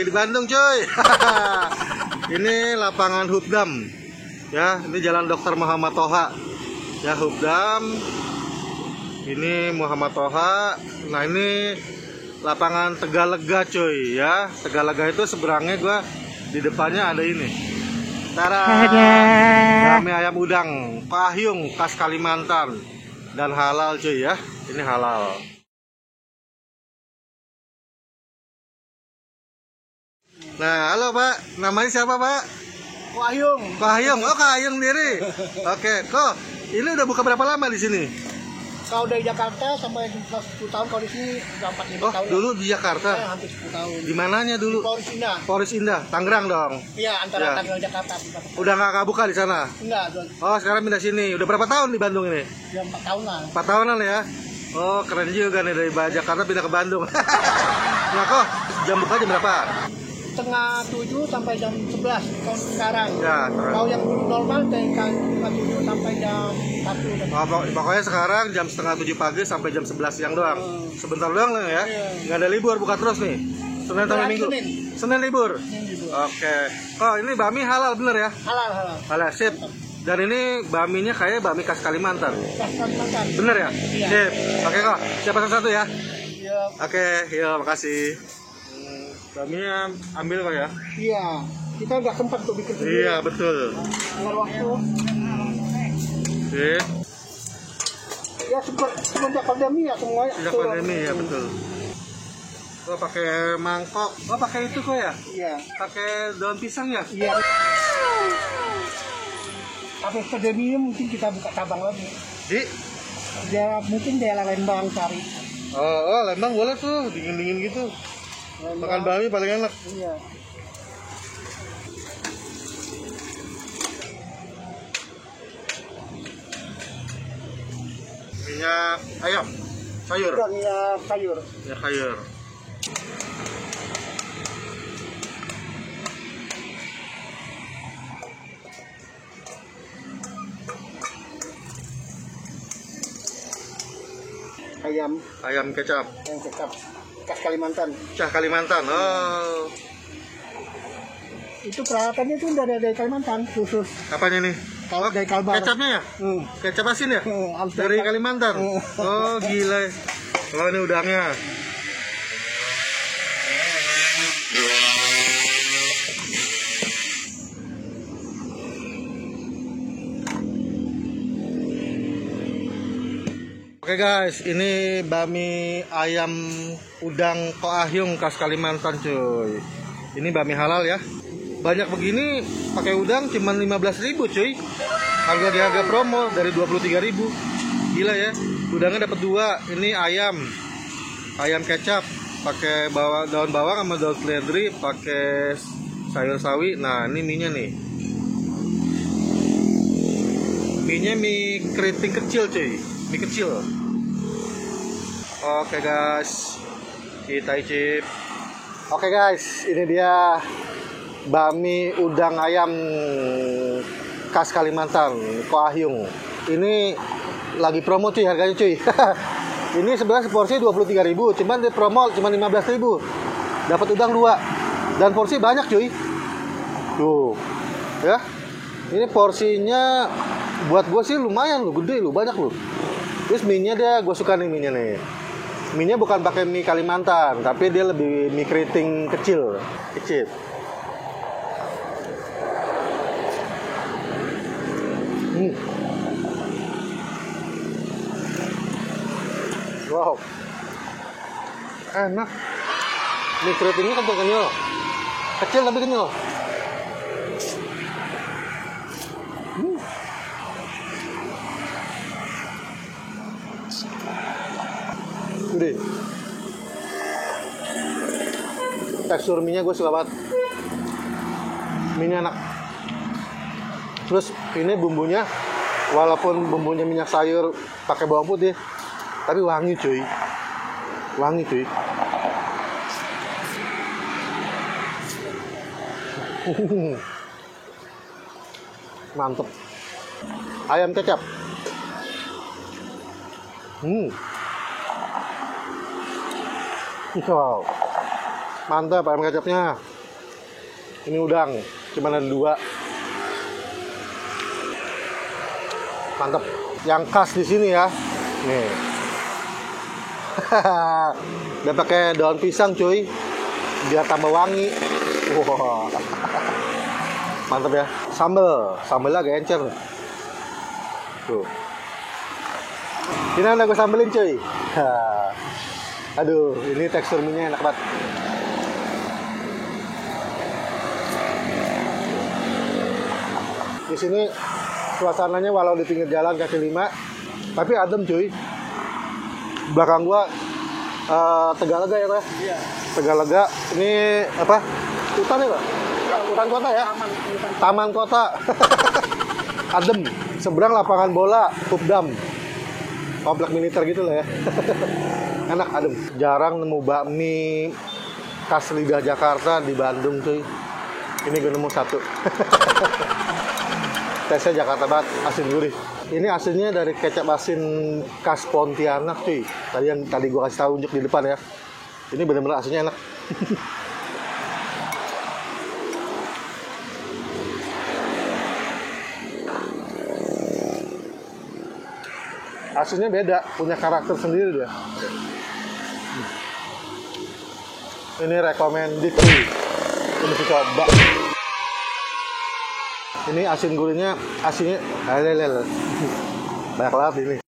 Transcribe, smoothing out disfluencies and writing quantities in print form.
lagi di Bandung cuy. Ini lapangan Hubdam. Ya, ini Jalan Dr. Muhammad Toha. Ya, Hubdam. Ini Muhammad Toha. Nah, ini lapangan Tegalega cuy ya. Tegalega itu seberangnya gua di depannya ada ini. Tara. Bami ayam udang Pahyung khas Kalimantan dan halal cuy ya. Ini halal. Nah, halo Pak. Namanya siapa Pak? Pahyung. Pahyung. Oh, Pahyung sendiri. Oke, kok ini udah buka berapa lama di sini? Kalau dari Jakarta sampai 10 tahun, kalau di sini udah 4-5 tahun. Dulu di Jakarta. Hampir 10 tahun. Di mananya dulu? Polres Indah. Polres Indah, Tangerang dong. Iya, antara Tangerang Jakarta. Udah nggak buka di sana? Enggak, Oh, sekarang pindah sini. Udah berapa tahun di Bandung ini? ya 4 tahunan. 4 tahunan ya. Oh, keren juga nih dari Jakarta pindah ke Bandung. Nah, kok jam buka jam berapa? Setengah 7 sampai jam 11 tahun sekarang. Ya, kalau yang dulu normal dari setengah 7 sampai jam 1. Oh, pokoknya sekarang jam setengah 7 pagi sampai jam 11 siang doang. Sebentar doang lah ya. Nggak ada libur, buka terus nih. Senin sampai Minggu. Senin libur. Oke. Oh, ini bami halal bener ya? Halal. Halal, sip. Dan ini baminya kayak bami khas Kalimantan. Khas Kalimantan. Bener ya? Iya. Sip. Oke kok. Siapa satu ya? Iya. Oke, yuk makasih. Baminya ambil kok ya? Iya. Kita nggak sempat untuk bikin sendiri. Iya, betul. Dengan waktu. Sip. Ya semenjak pandemi ya semuanya. Sejak pandemi ya, betul. Oh, pakai mangkok. Oh, pakai itu kok ya? Iya. Pakai daun pisang ya? Iya. Habis pandemi mungkin kita buka cabang lagi. Di? Mungkin daerah Lembang cari. Oh, Lembang boleh tuh, dingin-dingin gitu. Lembang. Makan bami paling enak. Iya. Minyak ayam, sayur. Minyak sayur. Minyak sayur. Ayam kecap. Ayam kecap khas Kalimantan. Cah Kalimantan. Oh. Itu peralatannya itu dari Kalimantan khusus. Apanya nih? Kalau dari Kalbar. Kecapnya ya? Kecap asin ya? Dari Kalimantan. Oh, gila. Oh, ini udangnya. Oke guys, ini bami ayam udang Pahyung khas Kalimantan cuy. Ini bami halal ya. Banyak begini pakai udang cuma 15.000 cuy. Harga di harga promo dari 23.000. Gila ya. Udangnya dapat 2. Ini ayam kecap pakai daun bawang sama daun seledri, pakai sayur sawi. Nah, ini mie-nya nih. Mie-nya mie keriting kecil cuy. Mie kecil. Oke guys, kita icip. Oke guys, ini dia bami udang ayam khas Kalimantan, Pahyung. Ini lagi promo cuy harganya cuy. Ini sebenarnya porsi 23.000, cuman di promo cuma 15.000. Dapat udang 2 dan porsi banyak cuy. Tuh. Ya. Ini porsinya buat gue sih lumayan loh, gede loh, banyak loh. Terus mie-nya gue suka nih mie-nya nih. Mie-nya bukan pakai mie Kalimantan, tapi dia lebih mie keriting kecil. Wow, enak. Mie keritingnya kenyal, kecil tapi kenyal. Gede. Tekstur mie-nya gue suka banget. Mie-nya enak. Terus ini bumbunya, walaupun bumbunya minyak sayur pakai bawang putih, tapi wangi cuy. Mantep. Ayam kecap. Wow. Mantap ayam kecapnya. Ini udang, cuman ada 2. Mantep. Yang khas di sini ya, nih. Udah pakai daun pisang cuy, biar tambah wangi. Wow. Mantep ya. Sambelnya agak encer. Tuh. Ini udah gue sambelin cuy. Aduh, ini tekstur mie-nya enak banget. Di sini suasananya walau di pinggir jalan kaki 5, tapi adem cuy. Belakang gua Tegalega ya, Pak? Iya. Tegalega. Ini apa? Hutan ya, Pak? Hutan kota ya? Taman kota. Adem. Seberang lapangan bola, Pupdam. Komplek militer gitu lah ya. Enak, adem. Jarang nemu bakmi khas lidah Jakarta di Bandung cuy. Ini gue nemu 1. Tesnya Jakarta banget, asin gurih. Ini asinnya dari kecap asin khas Pontianak cuy. Tadi gue kasih tahu unjuk di depan ya. Ini bener-bener asinnya enak. Asinnya beda, punya karakter sendiri dia. Ini recommended cuy. Ini mesti coba. Ini asin gurihnya, asinnya banyak banget ini.